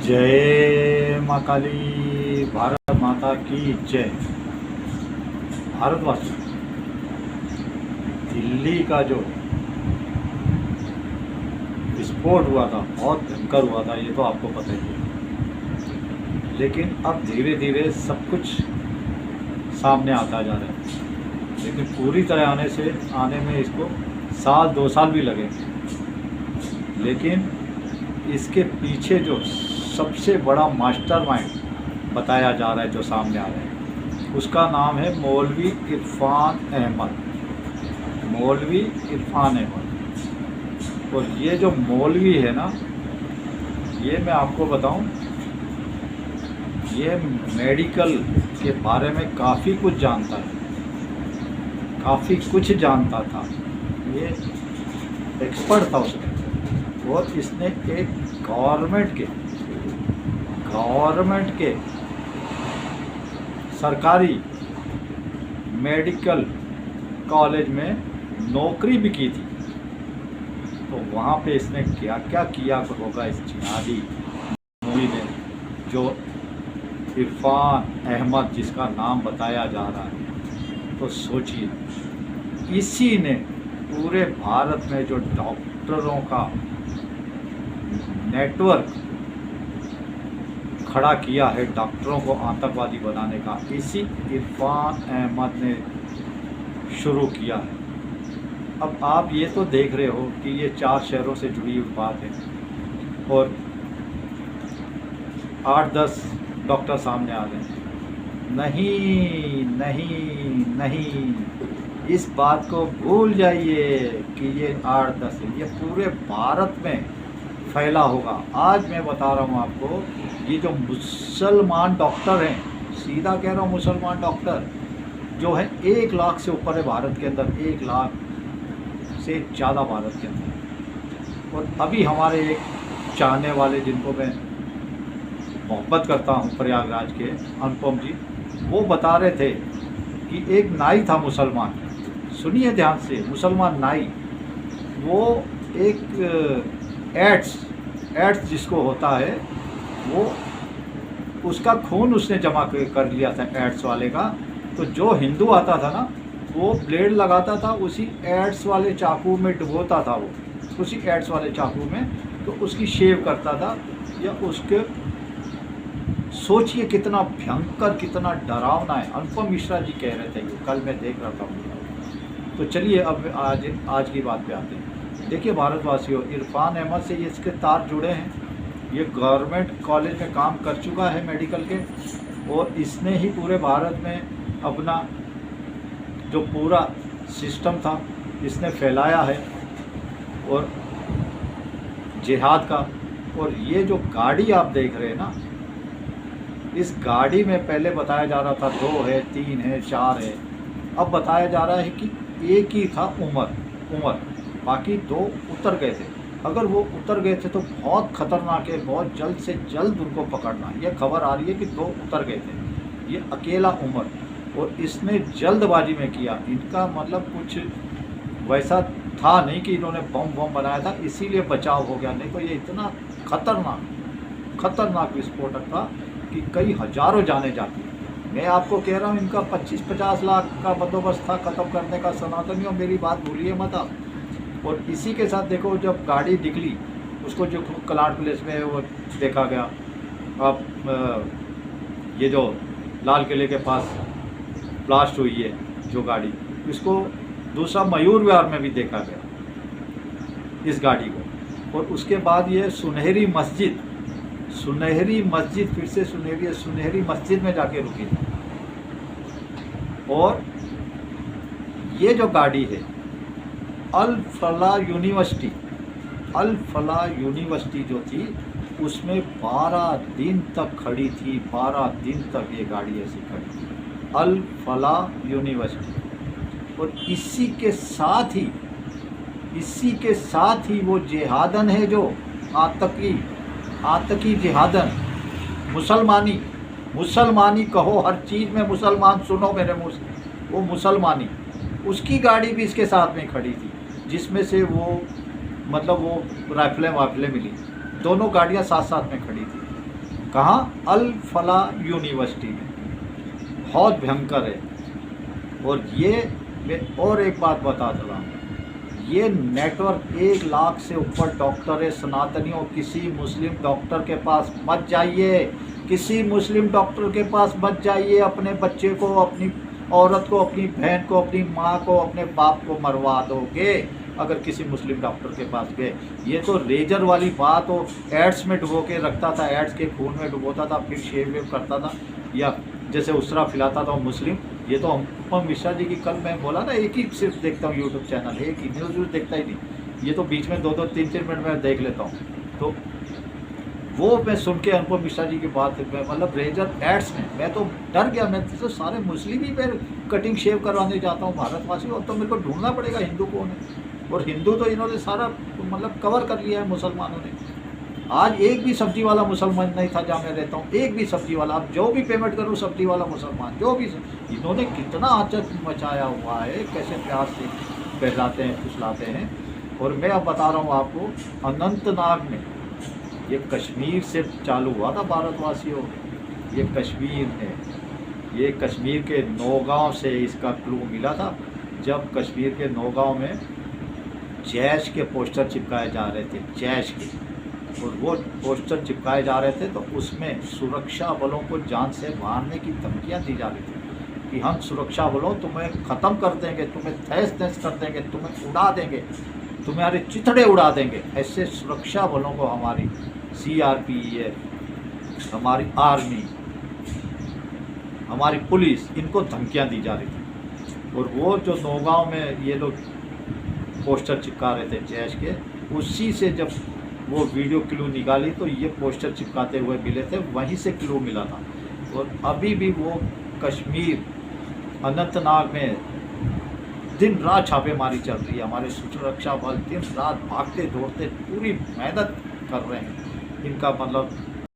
जय माँ काली। भारत माता की जय। भारतवासी, दिल्ली का जो विस्फोट हुआ था बहुत भयंकर हुआ था, ये तो आपको पता ही है। लेकिन अब धीरे धीरे सब कुछ सामने आता जा रहा है, लेकिन पूरी तरह आने में इसको साल 2 साल भी लगेंगे। लेकिन इसके पीछे जो सबसे बड़ा मास्टरमाइंड बताया जा रहा है, जो सामने आ रहा है, उसका नाम है मौलवी इरफान अहमद। मौलवी इरफान अहमद। और ये जो मौलवी है ना, ये मैं आपको बताऊं, ये मेडिकल के बारे में काफ़ी कुछ जानता है, काफ़ी कुछ जानता था। ये एक्सपर्ट था उसमें। और इसने एक गवर्नमेंट के सरकारी मेडिकल कॉलेज में नौकरी भी की थी। तो वहाँ पे इसने क्या क्या किया होगा इस जिहादी मूवी ने, जो इरफान अहमद जिसका नाम बताया जा रहा है। तो सोचिए, इसी ने पूरे भारत में जो डॉक्टरों का नेटवर्क खड़ा किया है, डॉक्टरों को आतंकवादी बनाने का, इसी इरफान अहमद ने शुरू किया है। अब आप ये तो देख रहे हो कि ये 4 शहरों से जुड़ी हुई बात है और 8-10 डॉक्टर सामने आ रहे हैं। नहीं नहीं नहीं, इस बात को भूल जाइए कि ये 8-10 है, ये पूरे भारत में फैला होगा। आज मैं बता रहा हूँ आपको, ये जो मुसलमान डॉक्टर हैं, सीधा कह रहा हूँ, मुसलमान डॉक्टर जो है 1 लाख से ऊपर है भारत के अंदर, 1 लाख से ज़्यादा भारत के अंदर। और अभी हमारे एक चाहने वाले, जिनको मैं मोहब्बत करता हूँ, प्रयागराज के अनुपम जी, वो बता रहे थे कि एक नाई था मुसलमान, सुनिए ध्यान से, मुसलमान नाई, वो एक एड्स जिसको होता है, वो उसका खून उसने जमा कर लिया था एड्स वाले का। तो जो हिंदू आता था ना, वो ब्लेड लगाता था, उसी एड्स वाले चाकू में डुबोता था, वो उसी एड्स वाले चाकू में, तो उसकी शेव करता था। या उसके, सोचिए कितना भयंकर, कितना डरावना है। अनुपम मिश्रा जी कह रहे थे, कल मैं देख रहा था। तो चलिए अब आज की बात पे आते हैं। देखिए भारतवासियों, इरफान अहमद से इसके तार जुड़े हैं। ये गवर्नमेंट कॉलेज में काम कर चुका है मेडिकल के, और इसने ही पूरे भारत में अपना जो पूरा सिस्टम था इसने फैलाया है, और जिहाद का। और ये जो गाड़ी आप देख रहे हैं ना, इस गाड़ी में पहले बताया जा रहा था 2 है, 3 है, 4 है। अब बताया जा रहा है कि एक ही था उमर, बाकी 2 उतर गए थे। अगर वो उतर गए थे तो बहुत ख़तरनाक है, बहुत जल्द से जल्द उनको पकड़ना। ये खबर आ रही है कि 2 उतर गए थे, ये अकेला उमर, और इसने जल्दबाजी में किया। इनका मतलब कुछ वैसा था नहीं कि इन्होंने बम बनाया था इसीलिए बचाव हो गया, नहीं तो ये इतना खतरनाक विस्फोटक था कि कई हज़ारों जाने जाती। मैं आपको कह रहा हूँ, इनका 25-50 लाख का बंदोबस्त था ख़त्म करने का। सनातनियों, मेरी बात भूलिए मत आप। और इसी के साथ देखो, जब गाड़ी निकली, उसको जो कलाट प्लेस में वो देखा गया। अब ये जो लाल किले के पास ब्लास्ट हुई है जो गाड़ी, इसको दूसरा मयूर विहार में भी देखा गया इस गाड़ी को। और उसके बाद ये सुनहरी मस्जिद, फिर से सुनहरी मस्जिद में जाके रुकी थी। और ये जो गाड़ी है, अल फलाह यूनिवर्सिटी जो थी, उसमें 12 दिन तक खड़ी थी। 12 दिन तक ये गाड़ी ऐसी खड़ी थी, अल फलाह यूनिवर्सिटी। और इसी के साथ ही वो जिहादन है, जो आतकी जिहादन, मुसलमानी कहो, हर चीज़ में मुसलमान सुनो मेरे मुँह से, वो मुसलमानी, उसकी गाड़ी भी इसके साथ में खड़ी थी, जिसमें से वो मतलब वो राइफलें मिली। दोनों गाड़ियां साथ साथ में खड़ी थी। कहाँ? अल फला यूनिवर्सिटी में। बहुत भयंकर है। और ये मैं और एक बात बता चला हूँ, ये नेटवर्क 1 लाख से ऊपर डॉक्टर है सनातनियों। किसी मुस्लिम डॉक्टर के पास मत जाइए, किसी मुस्लिम डॉक्टर के पास मत जाइए। अपने बच्चे को, अपनी औरत को, अपनी बहन को, अपनी माँ को, अपने बाप को मरवा दोगे अगर किसी मुस्लिम डॉक्टर के पास गए। ये तो रेजर वाली बात हो, एड्स में डुबो के रखता था, एड्स के खून में डुबोता था, फिर शेव वेव करता था, या जैसे उसरा खिलाता था मुस्लिम। ये तो अनुपम मिश्रा जी की, कल मैं बोला ना, एक ही सिर्फ देखता हूँ यूट्यूब चैनल, एक ही, न्यूज़ देखता ही नहीं। ये तो बीच में 2-2, 3-3 मिनट में देख लेता हूँ। तो वो मैं सुन के अनुपम मिश्रा जी की बात है, मतलब रेजर एड्स में मैं तो डर गया। मैं तो सारे मुस्लिम ही मैं कटिंग शेव करवाने जाता हूँ भारतवासी, और तो मेरे को ढूंढना पड़ेगा हिंदू कौन है। और हिंदू तो इन्होंने सारा मतलब कवर कर लिया है मुसलमानों ने। आज एक भी सब्जी वाला मुसलमान नहीं था जहाँ मैं रहता हूँ, एक भी सब्जी वाला। अब जो भी पेमेंट करूँ सब्जी वाला मुसलमान, जो भी। इन्होंने कितना आतंक मचाया हुआ है, कैसे प्यार से पहलाते हैं, फुसलाते हैं। और मैं अब बता रहा हूँ आपको, अनंतनाग में, ये कश्मीर से चालू हुआ था भारतवासियों, ये कश्मीर है, ये कश्मीर के नौगांव से इसका क्लू मिला था। जब कश्मीर के नौगांव में जैश के पोस्टर चिपकाए जा रहे थे, जैश के, और वो पोस्टर चिपकाए जा रहे थे, तो उसमें सुरक्षा बलों को जान से मारने की धमकियां दी जा रही थी कि हम सुरक्षा बलों तुम्हें ख़त्म कर देंगे, तुम्हें तहस नहस कर देंगे, तुम्हें उड़ा देंगे, तुम्हारे चिथड़े उड़ा देंगे। ऐसे सुरक्षा बलों को हमारी CRPF, हमारी आर्मी, हमारी पुलिस, इनको धमकियां दी जा रही थी। और वो जो नौगांव में ये लोग पोस्टर चिपका रहे थे जैश के, उसी से जब वो वीडियो क्लू निकाली तो ये पोस्टर चिपकाते हुए मिले थे, वहीं से क्लू मिला था। और अभी भी वो कश्मीर, अनंतनाग में दिन रात छापेमारी चल रही है। हमारे सुरक्षा बल दिन रात भागते दौड़ते पूरी मेहनत कर रहे हैं, इनका मतलब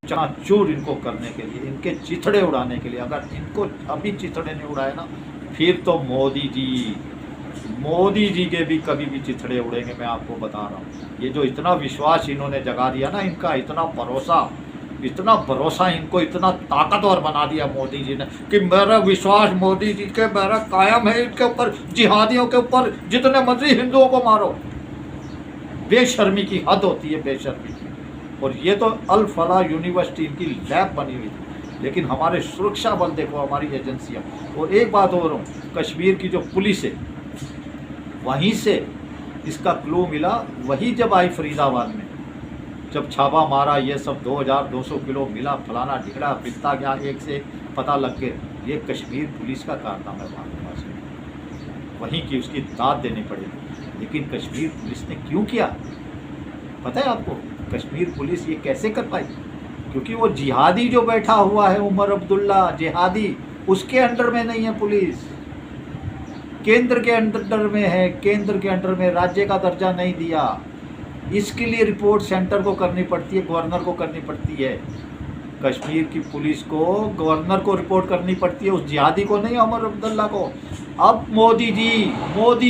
चनाचूर इनको करने के लिए, इनके चिथड़े उड़ाने के लिए। अगर इनको अभी चिथड़े नहीं उड़ाए ना, फिर तो मोदी जी के भी कभी भी चिथड़े उड़ेंगे, मैं आपको बता रहा हूँ। ये जो इतना विश्वास इन्होंने जगा दिया ना, इनका इतना भरोसा इनको इतना ताकतवर बना दिया मोदी जी ने, कि मेरा विश्वास मोदी जी के मेरा कायम है, इनके ऊपर, जिहादियों के ऊपर जितने मर्जी हिंदुओं को मारो। बेशर्मी की हद होती है, बेशर्मी की। और ये तो अल फला यूनिवर्सिटी इनकी लैब बनी हुई थी, लेकिन हमारे सुरक्षा बल देखो, हमारी एजेंसियाँ। और एक बात और, कश्मीर की जो पुलिस है, वहीं से इसका क्लू मिला। वही जब आई फरीदाबाद में, जब छापा मारा, ये सब 2200 किलो मिला, फलाना ढिगड़ा पिसता गया, एक से पता लग के ये कश्मीर पुलिस का कारनामा है भारतवासी, वहीं की उसकी दाद देनी पड़ेगी। लेकिन कश्मीर पुलिस ने क्यों किया पता है आपको? कश्मीर पुलिस ये कैसे कर पाई? क्योंकि वो जिहादी जो बैठा हुआ है, उमर अब्दुल्ला जिहादी, उसके अंडर में नहीं है पुलिस, केंद्र के अंडर में है। केंद्र के अंडर में, राज्य का दर्जा नहीं दिया। इसके लिए रिपोर्ट सेंटर को करनी पड़ती है, गवर्नर को करनी पड़ती है। कश्मीर की पुलिस को गवर्नर को रिपोर्ट करनी पड़ती है, उस जिहादी को नहीं, उमर अब्दुल्ला को। अब मोदी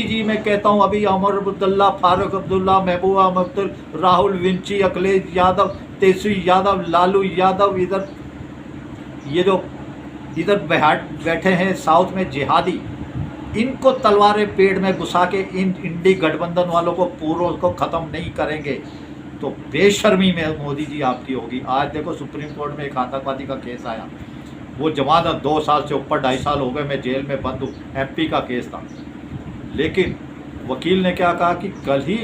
जी मैं कहता हूँ, अभी उमर अब्दुल्ला, फारूक अब्दुल्ला, महबूबा मुफ्ती, राहुल विंची, अखिलेश यादव, तेजस्वी यादव, लालू यादव, इधर ये जो इधर बैठे हैं साउथ में जिहादी, इनको तलवारें पेड़ में घुसा के इन इंडी गठबंधन वालों को पूरों को ख़त्म नहीं करेंगे तो बेशर्मी में मोदी जी आपकी होगी। आज देखो सुप्रीम कोर्ट में एक आतंकवादी का केस आया, वो जमानत 2 साल से ऊपर, 2.5 साल हो गए मैं जेल में बंद हूँ, MP का केस था। लेकिन वकील ने क्या कहा कि कल ही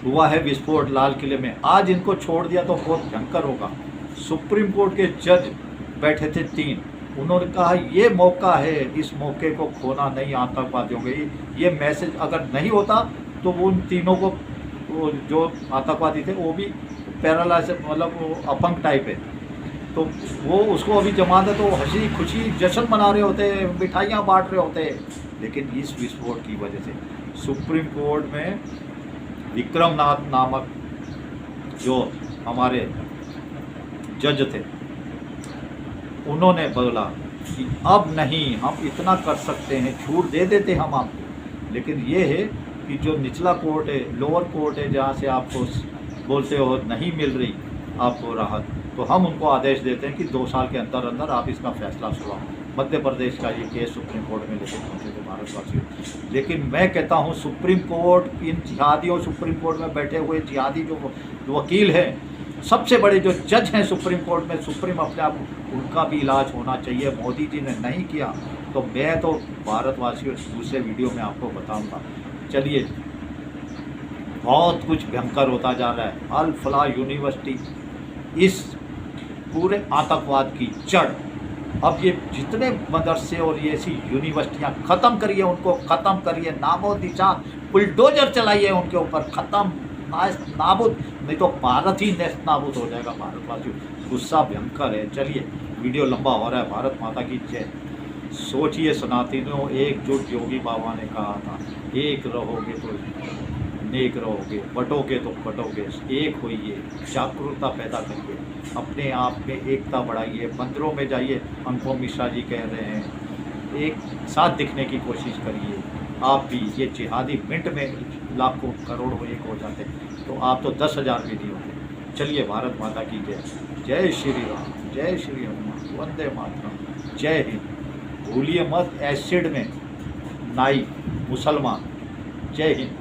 हुआ है विस्फोट लाल किले में, आज इनको छोड़ दिया तो बहुत भयंकर होगा। सुप्रीम कोर्ट के जज बैठे थे 3, उन्होंने कहा ये मौका है, इस मौके को खोना नहीं आतंकवादियों के। ये मैसेज अगर नहीं होता तो वो उन तीनों को, जो आतंकवादी थे वो भी पैरालाइज, मतलब वो अपंग टाइप है, तो वो उसको अभी जमानत, तो हंसी खुशी जश्न मना रहे होते, मिठाइयाँ बांट रहे होते। लेकिन इस विस्फोट की वजह से सुप्रीम कोर्ट में विक्रमनाथ नामक जो हमारे जज थे, उन्होंने बोला कि अब नहीं, हम इतना कर सकते हैं, छूट दे देते हम आपको, लेकिन ये है कि जो निचला कोर्ट है, लोअर कोर्ट है, जहाँ से आपको बोलते हो नहीं मिल रही आपको राहत, तो हम उनको आदेश देते हैं कि 2 साल के अंदर अंदर आप इसका फैसला सुनाओ। मध्य प्रदेश का ये केस सुप्रीम कोर्ट में लेके पहुँचे थे भारतवासी। लेकिन मैं कहता हूँ सुप्रीम कोर्ट इन जिहादियों, सुप्रीम कोर्ट में बैठे हुए जिहादी जो वकील हैं, सबसे बड़े जो जज हैं सुप्रीम कोर्ट में, सुप्रीम अपने आप, उनका भी इलाज होना चाहिए। मोदी जी ने नहीं किया तो मैं तो भारतवासियों दूसरे वीडियो में आपको बताऊंगा। चलिए, बहुत कुछ भयंकर होता जा रहा है। अल फलाह यूनिवर्सिटी इस पूरे आतंकवाद की जड़। अब ये जितने मदरसे और ये ऐसी यूनिवर्सिटियाँ ख़त्म करिए, उनको ख़त्म करिए, नामो निशान, बुलडोजर चलाइए उनके ऊपर, ख़त्म, नाबूद, नहीं तो भारत ही नेस्त नाबूद हो जाएगा। भारतवासियों गुस्सा भयंकर है। चलिए, वीडियो लंबा हो रहा है। भारत माता की जय। सोचिए सनातनियों, एकजुट योगी बाबा ने कहा था, एक रहोगे तो नेक रहोगे, बटोगे तो कटोगे। एक होइए, जागरूकता पैदा करिए, अपने आप में एकता बढ़ाइए, मंदिरों में जाइए, अनुपम मिश्रा जी कह रहे हैं, एक साथ दिखने की कोशिश करिए। आप भी, ये जिहादी मिनट में लाखों करोड़ों एक हो जाते, तो आप तो 10,000 भी नहीं होते। चलिए, भारत माता की जय। जय श्री राम, जय श्री हनुमान, वंदे मातरम, जय हिंद। भूलिए मत एसिड में नाई मुसलमान। जय हिंद।